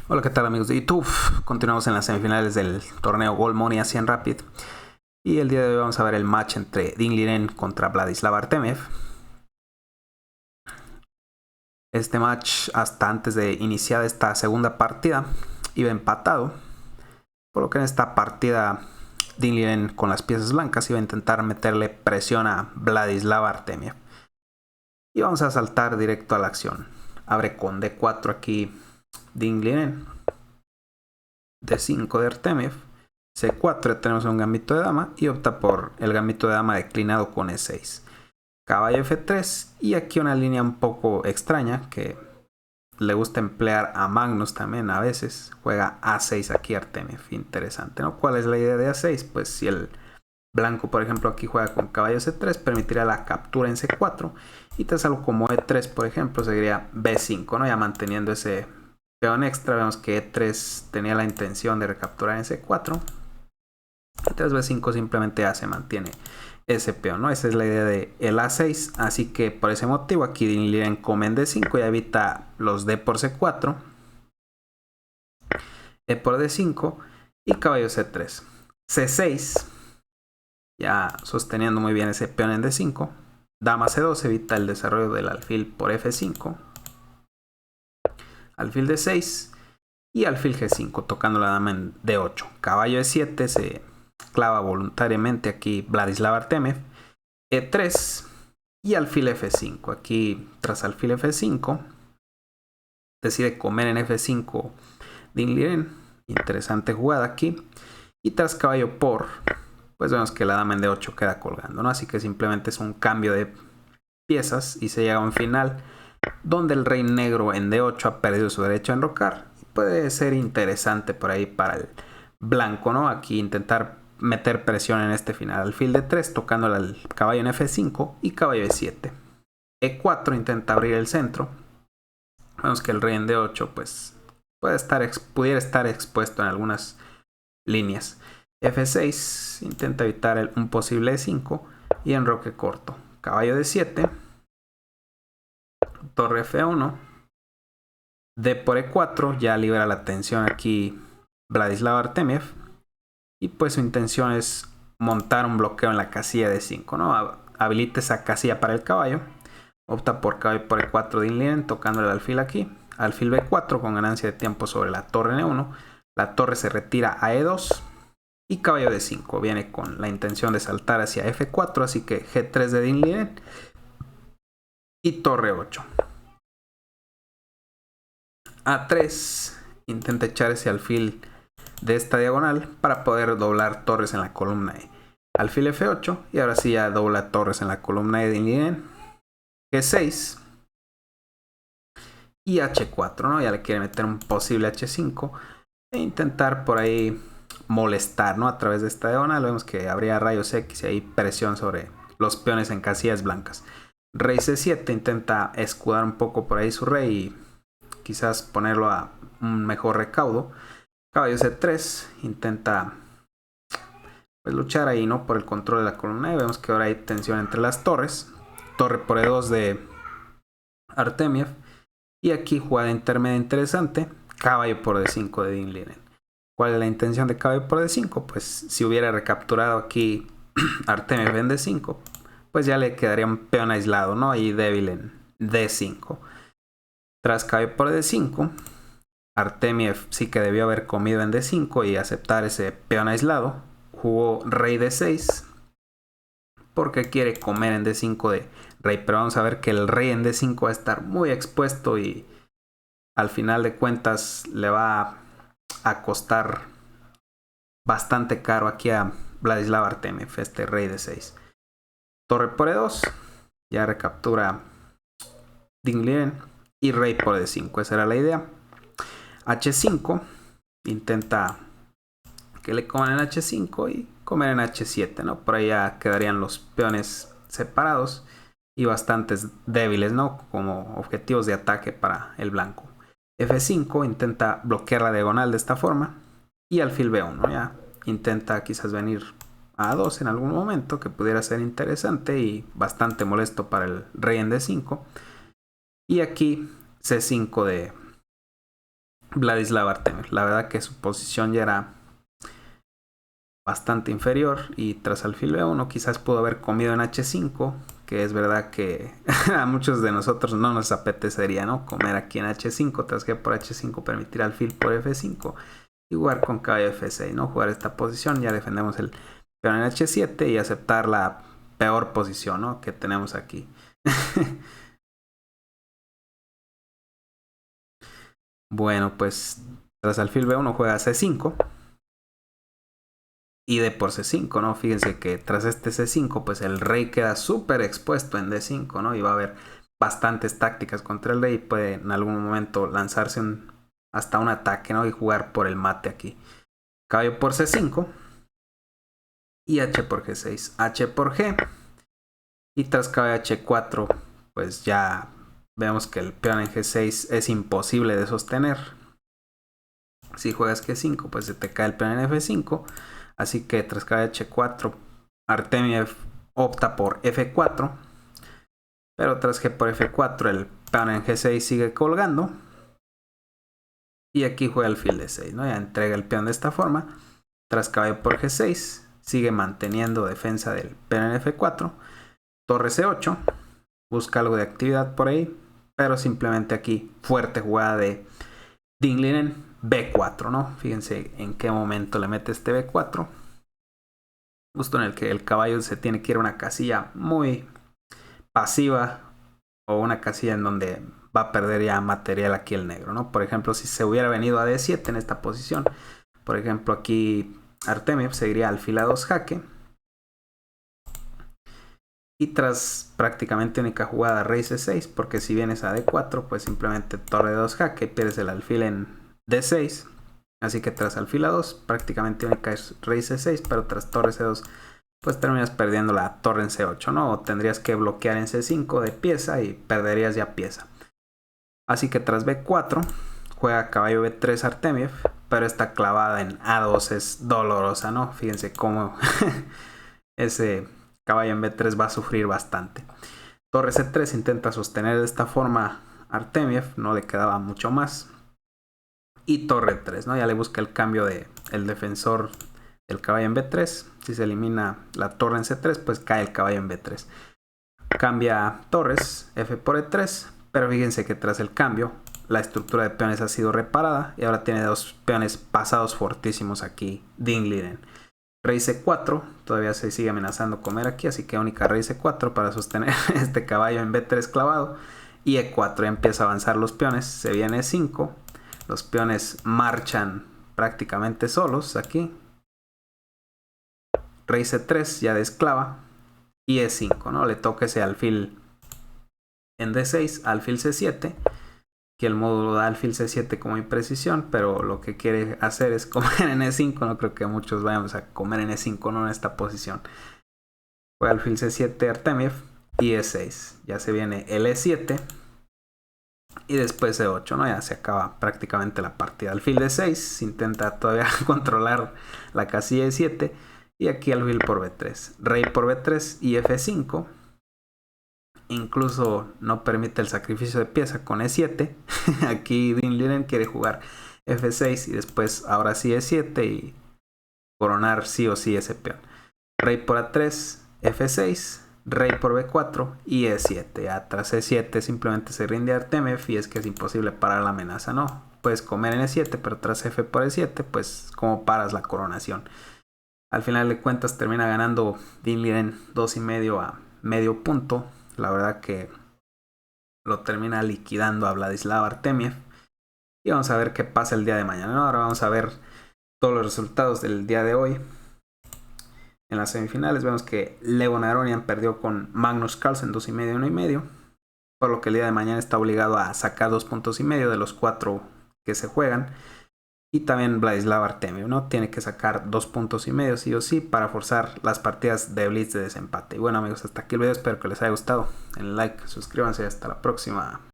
Hola, ¿qué tal amigos de YouTube? Continuamos en las semifinales del torneo Gold Money Asian Rapid. Y el día de hoy vamos a ver el match entre Ding Liren contra Vladislav Artemiev. Este match, hasta antes de iniciar esta segunda partida, iba empatado. Por lo que en esta partida Ding Liren, con las piezas blancas, iba a intentar meterle presión a Vladislav Artemiev. Y vamos a saltar directo a la acción. Abre con D4 aquí Ding Liren. D5 de Artemiev. C4, tenemos un gambito de dama y opta por el gambito de dama declinado con E6. Caballo F3 y aquí una línea un poco extraña que le gusta emplear a Magnus también a veces. Juega A6 aquí Artemiev, interesante, ¿no? ¿Cuál es la idea de A6? Pues si el blanco, por ejemplo, aquí juega con caballo C3, permitirá la captura en C4 y tras algo como E3, por ejemplo, seguiría B5, ¿no? Ya manteniendo ese peón extra. Vemos que E3 tenía la intención de recapturar en C4. Y tras B5 simplemente ya se mantiene ese peón, ¿no? Esa es la idea de el A6. Así que por ese motivo aquí Ding Liren come en D5 y evita los D por C4, E por D5 y caballo C3. C6, ya sosteniendo muy bien ese peón en D5. Dama C2 evita el desarrollo del alfil por F5. Alfil D6 y alfil G5 tocando la dama en D8. Caballo E7 se clava voluntariamente aquí Vladislav Artemiev. E3 y alfil F5. Aquí tras alfil F5 decide comer en F5 Ding Liren. Interesante jugada aquí. Y tras caballo por, pues vemos que la dama en D8 queda colgando, ¿no? Así que simplemente es un cambio de piezas y se llega a un final donde el rey negro en D8 ha perdido su derecho a enrocar. Puede ser interesante por ahí para el blanco, ¿no? Aquí intentar meter presión en este final. Alfil D3 tocando al caballo en F5 y caballo E7. E4 intenta abrir el centro. Vemos que el rey en D8 pues pudiera estar expuesto en algunas líneas. F6 intenta evitar un posible E5 y enroque corto. Caballo D7. Torre F1. D por E4 ya libera la tensión aquí Vladislav Artemiev. Y pues su intención es montar un bloqueo en la casilla de 5, ¿no? Habilita esa casilla para el caballo. Opta por caballo por E4 Ding Liren, tocando el alfil aquí. Alfil B4 con ganancia de tiempo sobre la torre N1. La torre se retira a E2. Y caballo D5 viene con la intención de saltar hacia F4. Así que G3 de Ding Liren. Y torre 8. A3 intenta echar ese alfil de esta diagonal para poder doblar torres en la columna E. Alfil F8 y ahora sí ya dobla torres en la columna E de Ding Liren. G6 y H4, ¿no? Ya le quiere meter un posible H5 e intentar por ahí molestar, ¿no? A través de esta diagonal vemos que habría rayos X y hay presión sobre los peones en casillas blancas. Rey C7 intenta escudar un poco por ahí su rey y quizás ponerlo a un mejor recaudo. Caballo C3 intenta pues luchar ahí, ¿no? Por el control de la columna y vemos que ahora hay tensión entre las torres. Torre por E2 de Artemiev. Y aquí jugada intermedia interesante. Caballo por D5 de Ding Liren. ¿Cuál es la intención de caballo por D5? Pues si hubiera recapturado aquí Artemiev en D5, pues ya le quedaría un peón aislado, ¿no? Ahí débil en D5. Tras caballo por D5, Artemiev sí que debió haber comido en D5 y aceptar ese peón aislado. Jugó rey D6 porque quiere comer en D5 de rey, pero vamos a ver que el rey en D5 va a estar muy expuesto y al final de cuentas le va a costar bastante caro aquí a Vladislav Artemiev, este rey D6. Torre por E2, ya recaptura Ding Liren y rey por D5, esa era la idea. H5, intenta que le coman en H5 y comer en H7, ¿no? Por ahí ya quedarían los peones separados y bastantes débiles, ¿no? Como objetivos de ataque para el blanco. F5 intenta bloquear la diagonal de esta forma y alfil B1, ya intenta quizás venir a A2 en algún momento, que pudiera ser interesante y bastante molesto para el rey en D5. Y aquí C5 Vladislav Artemiev. La verdad que su posición ya era bastante inferior y tras alfil B1 quizás pudo haber comido en H5, que es verdad que a muchos de nosotros no nos apetecería, ¿no? Comer aquí en H5, tras G por H5, permitir alfil por F5 y jugar con caballo F6, ¿no? Jugar esta posición, ya defendemos el peón en H7 y aceptar la peor posición, ¿no? Que tenemos aquí. Bueno, pues tras alfil B1 juega C5 y D por C5, ¿no? Fíjense que tras este C5, pues el rey queda súper expuesto en D5, ¿no? Y va a haber bastantes tácticas contra el rey y puede en algún momento lanzarse hasta un ataque, ¿no? Y jugar por el mate aquí. Caballo por C5 y H por G6, H por G. Y tras caballo H4, pues ya vemos que el peón en G6 es imposible de sostener. Si juegas G5, pues se te cae el peón en F5. Así que tras caballo H4, Artemiev opta por F4. Pero tras G por F4, el peón en G6 sigue colgando. Y aquí juega alfil D6, ¿no? Ya entrega el peón de esta forma. Tras caballo por G6, sigue manteniendo defensa del peón en F4. Torre C8. Busca algo de actividad por ahí. Pero simplemente aquí, fuerte jugada de Dinglinen. B4, ¿no? Fíjense en qué momento le mete este B4. Justo en el que el caballo se tiene que ir a una casilla muy pasiva o una casilla en donde va a perder ya material aquí el negro, ¿no? Por ejemplo, si se hubiera venido a D7 en esta posición, por ejemplo, aquí Artemiev seguiría alfil A2 jaque. Y tras prácticamente única jugada rey C6, porque si vienes a D4, pues simplemente torre 2 jaque, pierdes el alfil en D6. Así que tras alfil A2, prácticamente única es rey C6, pero tras torre C2, pues terminas perdiendo la torre en C8, ¿no? O tendrías que bloquear en C5 de pieza y perderías ya pieza. Así que tras B4, juega caballo B3 Artemiev, pero esta clavada en A2 es dolorosa, ¿no? Fíjense cómo ese caballo en B3 va a sufrir bastante. Torre C3 intenta sostener de esta forma Artemiev, no le quedaba mucho más. Y torre 3, ¿no? Ya le busca el cambio de el defensor del caballo en B3. Si se elimina la torre en C3, pues cae el caballo en B3. Cambia torres, F por E3, pero fíjense que tras el cambio, la estructura de peones ha sido reparada y ahora tiene dos peones pasados fortísimos aquí, Dinglinen. Rey C4, todavía se sigue amenazando comer aquí, así que única rey C4 para sostener este caballo en B3 clavado. Y E4, ya empieza a avanzar los peones, se viene E5, los peones marchan prácticamente solos aquí. Rey C3 ya de esclava y E5, ¿no? Le toca ese alfil en D6, alfil C7, que el módulo da alfil C7 como imprecisión, pero lo que quiere hacer es comer en E5. No creo que muchos vayamos a comer en E5, no en esta posición. Fue alfil C7 Artemiev y E6. Ya se viene el E7 y después E8, ¿no? Ya se acaba prácticamente la partida. Alfil D6, se intenta todavía controlar la casilla E7 y aquí alfil por B3. Rey por B3 y F5. Incluso no permite el sacrificio de pieza con E7. Aquí Dinglinen quiere jugar F6 y después ahora sí E7 y coronar sí o sí ese peón. Rey por A3, F6, rey por B4 y E7. Ya tras E7 simplemente se rinde Artemiev y es que es imposible parar la amenaza, ¿no? Puedes comer en E7, pero tras F por E7, pues ¿cómo paras la coronación? Al final de cuentas termina ganando Dinglinen 2,5 a medio punto. La verdad que lo termina liquidando a Vladislav Artemiev. Y vamos a ver qué pasa el día de mañana, ¿no? Ahora vamos a ver todos los resultados del día de hoy. En las semifinales vemos que Levon Aronian perdió con Magnus Carlsen 2,5 a 1,5. Por lo que el día de mañana está obligado a sacar 2,5 puntos de los 4 que se juegan. Y también Vladislav Artemiev, ¿no? Tiene que sacar 2,5 puntos sí o sí para forzar las partidas de Blitz de desempate. Y bueno amigos, hasta aquí el video, espero que les haya gustado. Den like, suscríbanse y hasta la próxima.